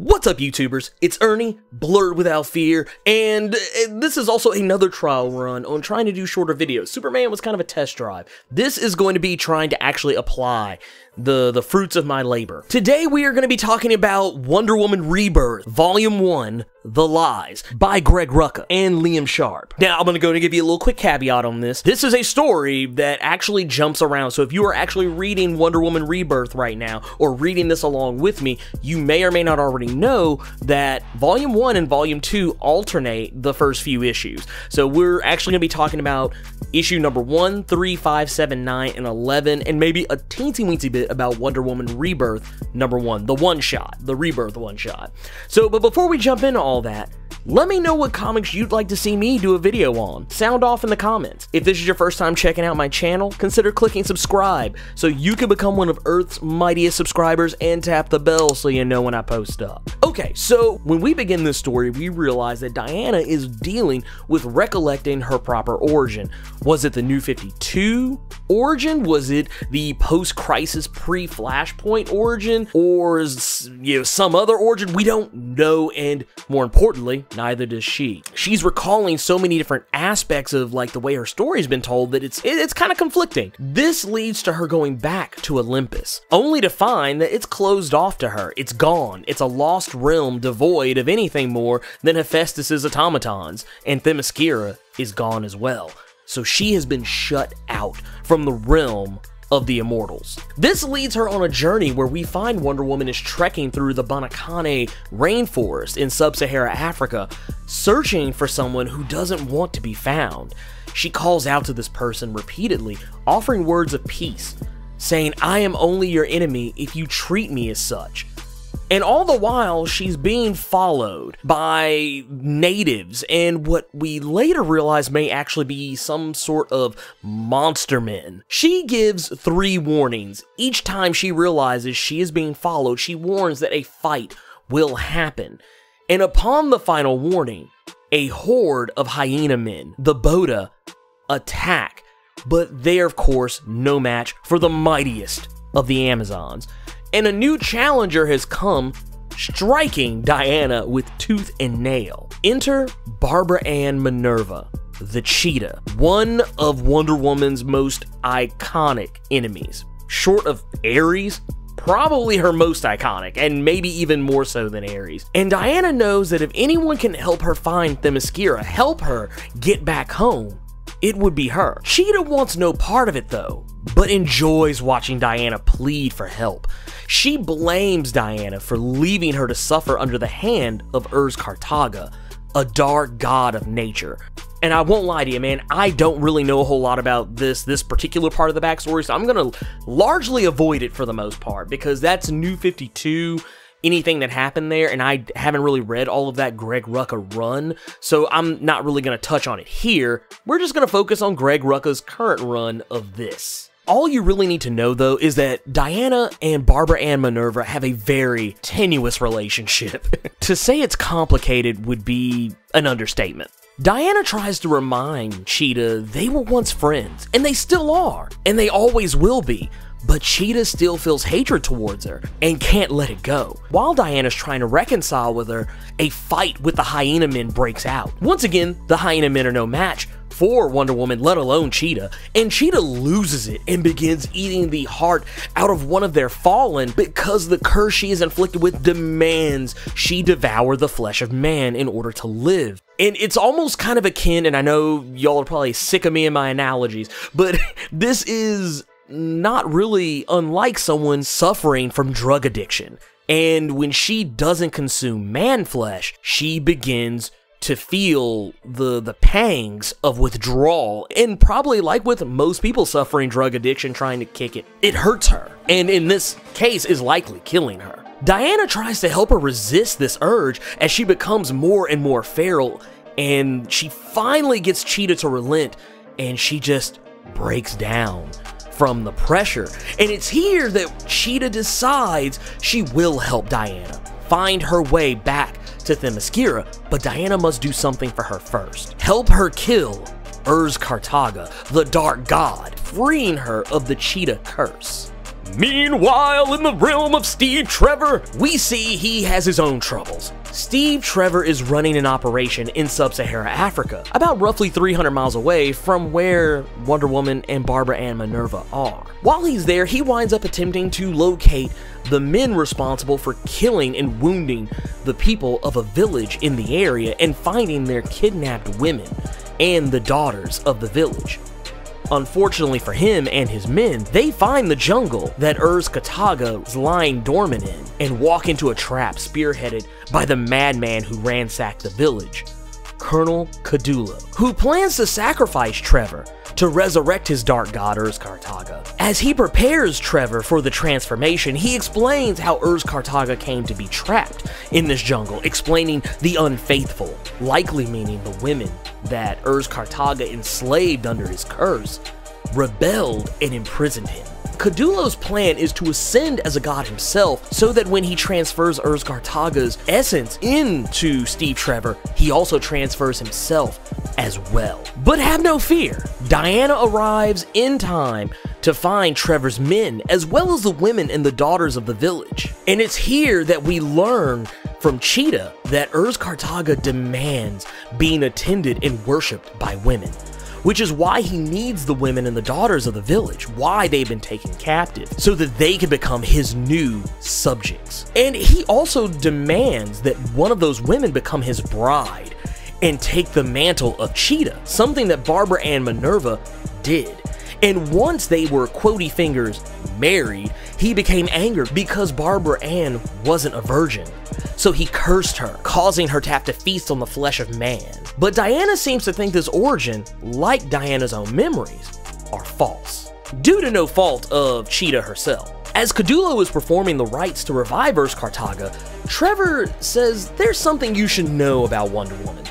What's up, YouTubers? It's Ernie, Blerd Without Fear, and this is also another trial run on trying to do shorter videos. Superman was kind of a test drive. This is going to be trying to actually apply the fruits of my labor. Today we are going to be talking about Wonder Woman Rebirth, Volume 1, The Lies, by Greg Rucka and Liam Sharp. Now, I'm going to go and give you a little quick caveat on this. This is a story that actually jumps around, so if you are actually reading Wonder Woman Rebirth right now, or reading this along with me, you may or may not already know that Volume 1 and Volume 2 alternate the first few issues. So we're actually going to be talking about issue number 1, 3, 5, 7, 9, and 11, and maybe a teensy-weensy bit about Wonder Woman Rebirth number 1, the one-shot, the Rebirth one-shot. So, but before we jump into all that, let me know what comics you'd like to see me do a video on. Sound off in the comments. If this is your first time checking out my channel, consider clicking subscribe so you can become one of Earth's mightiest subscribers and tap the bell so you know when I post up. Okay, so when we begin this story, we realize that Diana is dealing with recollecting her proper origin. Was it the New 52 origin? Was it the post-crisis pre-Flashpoint origin? Or some other origin? We don't know, and more importantly, neither does she. She's recalling so many different aspects of like the way her story's been told that it's kind of conflicting. This leads to her going back to Olympus, only to find that it's closed off to her. It's gone. It's a lost realm devoid of anything more than Hephaestus's automatons, and Themyscira is gone as well. So she has been shut out from the realm of the immortals. This leads her on a journey where we find Wonder Woman is trekking through the Banakane rainforest in sub-Sahara Africa, searching for someone who doesn't want to be found. She calls out to this person repeatedly, offering words of peace, saying, "I am only your enemy if you treat me as such." And all the while, she's being followed by natives and what we later realize may actually be some sort of monster men. She gives 3 warnings. Each time she realizes she is being followed, she warns that a fight will happen. And upon the final warning, a horde of hyena men, the Boda, attack. But they're, of course, no match for the mightiest of the Amazons. And a new challenger has come, striking Diana with tooth and nail. Enter Barbara Ann Minerva, the Cheetah, one of Wonder Woman's most iconic enemies. Short of Ares, probably her most iconic, and maybe even more so than Ares. And Diana knows that if anyone can help her find Themyscira, help her get back home, it would be her. Cheetah wants no part of it though, but enjoys watching Diana plead for help. She blames Diana for leaving her to suffer under the hand of Kartaga, a dark god of nature. And I won't lie to you, man, I don't really know a whole lot about this particular part of the backstory, so I'm gonna largely avoid it for the most part, because that's New 52, anything that happened there, and I haven't really read all of that Greg Rucka run, so I'm not really gonna touch on it here. We're just gonna focus on Greg Rucka's current run of this. All you really need to know, though, is that Diana and Barbara Ann Minerva have a very tenuous relationship. To say it's complicated would be an understatement. Diana tries to remind Cheetah they were once friends, and they still are, and they always will be, but Cheetah still feels hatred towards her and can't let it go. While Diana's trying to reconcile with her, a fight with the hyena men breaks out. Once again, the hyena men are no match for Wonder Woman, let alone Cheetah, and Cheetah loses it and begins eating the heart out of one of their fallen because the curse she is inflicted with demands she devour the flesh of man in order to live. And it's almost kind of akin, and I know y'all are probably sick of me and my analogies, but this is not really unlike someone suffering from drug addiction. And when she doesn't consume man flesh, she begins to feel the pangs of withdrawal, and probably like with most people suffering drug addiction trying to kick it, it hurts her, and in this case is likely killing her. Diana tries to help her resist this urge as she becomes more and more feral, and she finally gets Cheetah to relent, and she just breaks down from the pressure. And it's here that Cheetah decides she will help Diana find her way back to Themyscira, but Diana must do something for her first. Help her kill Kartaga, the dark god, freeing her of the Cheetah curse. Meanwhile, in the realm of Steve Trevor, we see he has his own troubles. Steve Trevor is running an operation in sub-Sahara Africa, about roughly 300 miles away from where Wonder Woman and Barbara Ann Minerva are. While he's there, he winds up attempting to locate the men responsible for killing and wounding the people of a village in the area and finding their kidnapped women and the daughters of the village. Unfortunately for him and his men, they find the jungle that Kataga is lying dormant in and walk into a trap spearheaded by the madman who ransacked the village, Colonel Kadula, who plans to sacrifice Trevor to resurrect his dark god Kataga. As he prepares Trevor for the transformation, he explains how Kataga came to be trapped in this jungle, explaining the unfaithful, likely meaning the women that Kataga enslaved under his curse, rebelled and imprisoned him. Kadulo's plan is to ascend as a god himself so that when he transfers Kartaga's essence into Steve Trevor, he also transfers himself as well. But have no fear, Diana arrives in time to find Trevor's men as well as the women and the daughters of the village. And it's here that we learn from Cheetah that Kartaga demands being attended and worshipped by women, which is why he needs the women and the daughters of the village, why they've been taken captive, so that they can become his new subjects. And he also demands that one of those women become his bride and take the mantle of Cheetah, something that Barbara Ann Minerva did. And once they were, quotey fingers, married, he became angered because Barbara Ann wasn't a virgin. So he cursed her, causing her to have to feast on the flesh of man. But Diana seems to think this origin, like Diana's own memories, are false, due to no fault of Cheetah herself. As Kadulo is performing the rites to revive Kartaga, Trevor says there's something you should know about Wonder Woman.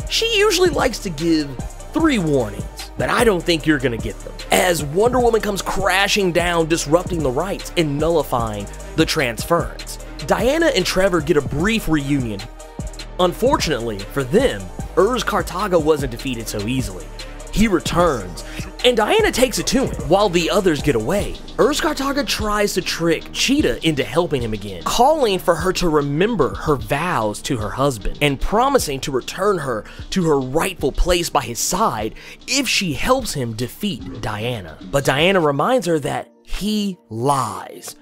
She usually likes to give 3 warnings, but I don't think you're gonna get them, as Wonder Woman comes crashing down, disrupting the rites and nullifying the transference. Diana and Trevor get a brief reunion. Unfortunately for them, Kartaga wasn't defeated so easily. He returns, and Diana takes it to him, while the others get away. Kartaga tries to trick Cheetah into helping him again, calling for her to remember her vows to her husband, and promising to return her to her rightful place by his side if she helps him defeat Diana. But Diana reminds her that he lies.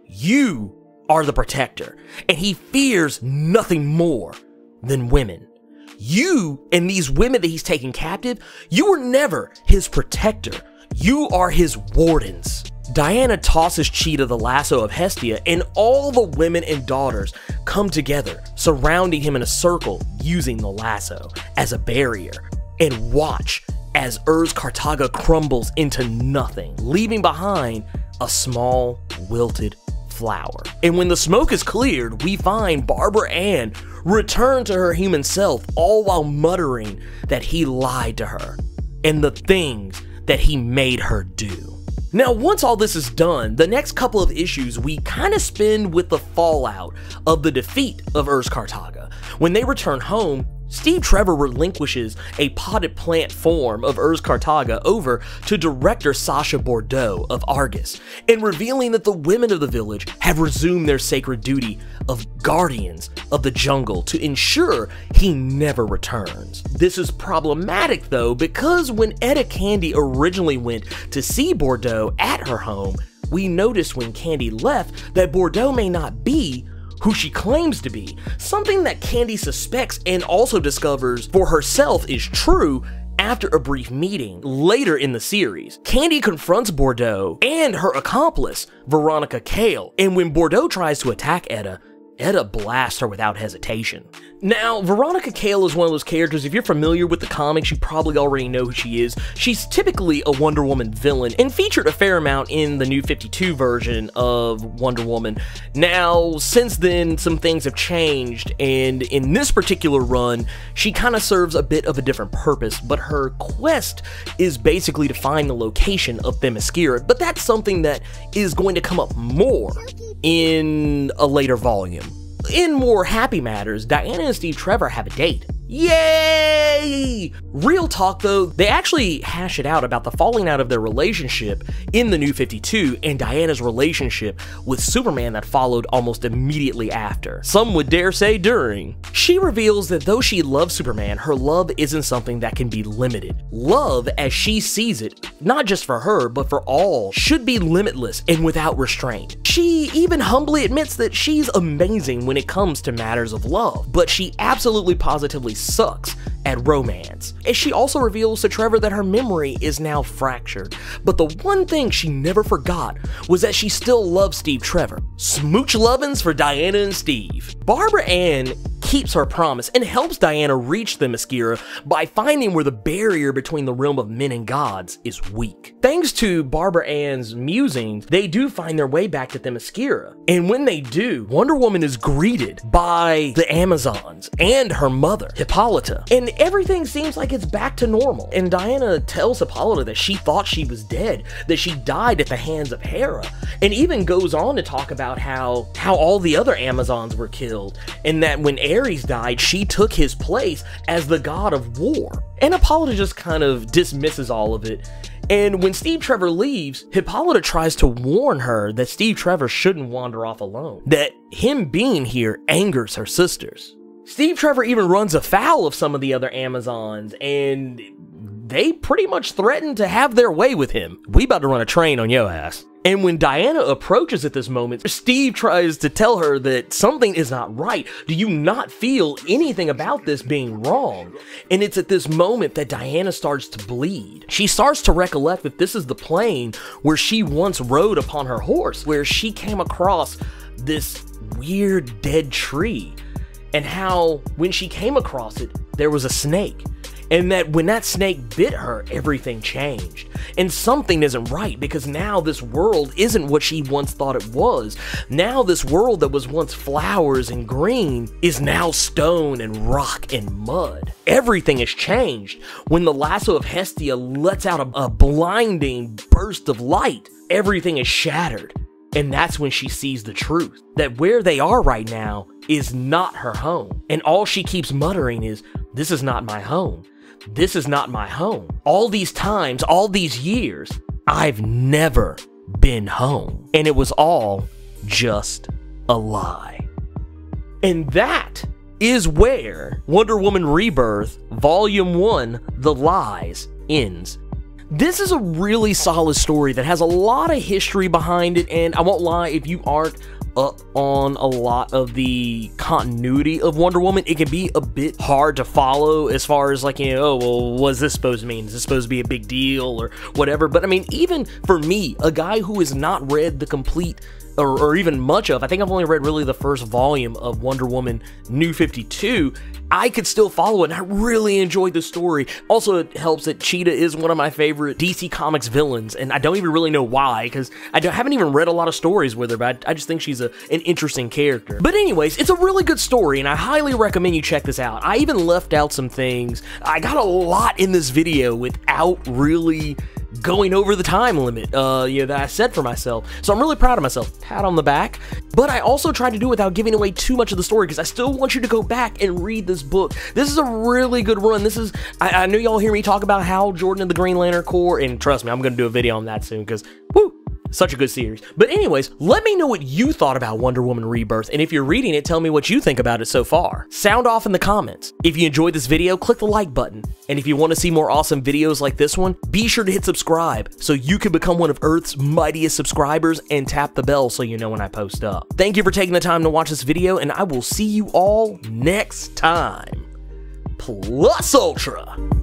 You are the protector, and he fears nothing more than women. You and these women that he's taken captive, you were never his protector. You are his wardens. Diana tosses Cheetah the lasso of Hestia, and all the women and daughters come together, surrounding him in a circle using the lasso as a barrier, and watch as Kartaga crumbles into nothing, leaving behind a small, wilted flower. And when the smoke is cleared, we find Barbara Ann return to her human self, all while muttering that he lied to her and the things that he made her do. Now, once all this is done, the next couple of issues we kind of spend with the fallout of the defeat of Kartaga. When they return home, Steve Trevor relinquishes a potted plant form of Kartaga over to director Sasha Bordeaux of Argus, and revealing that the women of the village have resumed their sacred duty of guardians of the jungle to ensure he never returns. This is problematic though, because when Etta Candy originally went to see Bordeaux at her home, we noticed when Candy left that Bordeaux may not be who she claims to be, something that Candy suspects and also discovers for herself is true after a brief meeting later in the series. Candy confronts Bordeaux and her accomplice, Veronica Cale, and when Bordeaux tries to attack Etta, Etta blasts her without hesitation. Now, Veronica Cale is one of those characters, if you're familiar with the comics, you probably already know who she is. She's typically a Wonder Woman villain and featured a fair amount in the New 52 version of Wonder Woman. Now, since then, some things have changed, and in this particular run, she kind of serves a bit of a different purpose, but her quest is basically to find the location of Themyscira, but that's something that is going to come up more in a later volume. In more happy matters, Diana and Steve Trevor have a date. Yay! Real talk though, they actually hash it out about the falling out of their relationship in the New 52 and Diana's relationship with Superman that followed almost immediately after. Some would dare say during. She reveals that though she loves Superman, her love isn't something that can be limited. Love, as she sees it, not just for her, but for all, should be limitless and without restraint. She even humbly admits that she's amazing when it comes to matters of love, but she absolutely positively sucks at romance. And she also reveals to Trevor that her memory is now fractured, but the one thing she never forgot was that she still loves Steve Trevor. Smooch lovin's for Diana and Steve. Barbara Ann keeps her promise and helps Diana reach Themyscira by finding where the barrier between the realm of men and gods is weak. Thanks to Barbara Ann's musings, they do find their way back to Themyscira. And when they do, Wonder Woman is greeted by the Amazons and her mother, Hippolyta. And everything seems like it's back to normal. And Diana tells Hippolyta that she thought she was dead, that she died at the hands of Hera, and even goes on to talk about how all the other Amazons were killed, and that when Ares died, she took his place as the god of war. And Hippolyta just kind of dismisses all of it. And when Steve Trevor leaves, Hippolyta tries to warn her that Steve Trevor shouldn't wander off alone, that him being here angers her sisters. Steve Trevor even runs afoul of some of the other Amazons, and they pretty much threaten to have their way with him. We about to run a train on yo ass. And when Diana approaches at this moment, Steve tries to tell her that something is not right. Do you not feel anything about this being wrong? And it's at this moment that Diana starts to bleed. She starts to recollect that this is the plane where she once rode upon her horse, where she came across this weird dead tree, and how when she came across it, there was a snake. And that when that snake bit her, everything changed. And something isn't right, because now this world isn't what she once thought it was. Now this world that was once flowers and green is now stone and rock and mud. Everything has changed. When the lasso of Hestia lets out a blinding burst of light, everything is shattered. And that's when she sees the truth, that where they are right now is not her home. And all she keeps muttering is, "This is not my home. This is not my home. All these times, all these years, I've never been home. And it was all just a lie." And that is where Wonder Woman Rebirth Volume 1, The Lies, ends. This is a really solid story that has a lot of history behind it, and I won't lie, if you aren't up on a lot of the continuity of Wonder Woman, it can be a bit hard to follow as far as like, you know, oh, well, what's this supposed to mean? Is this supposed to be a big deal or whatever? But I mean, even for me, a guy who has not read the complete or even much of, I think I've only read really the first volume of Wonder Woman New 52, I could still follow it, and I really enjoyed the story. Also, it helps that Cheetah is one of my favorite DC Comics villains, and I don't even really know why, because I haven't even read a lot of stories with her, but I just think she's an interesting character. But anyways, it's a really good story, and I highly recommend you check this out. I even left out some things. I got a lot in this video without really going over the time limit that I set for myself, so I'm really proud of myself. Pat on the back. But I also tried to do it without giving away too much of the story, because I still want you to go back and read this book. This is a really good run. This is, I know y'all hear me talk about Hal Jordan and the Green Lantern Corps, and trust me, I'm gonna do a video on that soon, because woo, such a good series. But anyways, let me know what you thought about Wonder Woman Rebirth, and if you're reading it, tell me what you think about it so far. Sound off in the comments. If you enjoyed this video, click the like button. And if you want to see more awesome videos like this one, be sure to hit subscribe so you can become one of Earth's mightiest subscribers, and tap the bell so you know when I post up. Thank you for taking the time to watch this video, and I will see you all next time. Plus Ultra!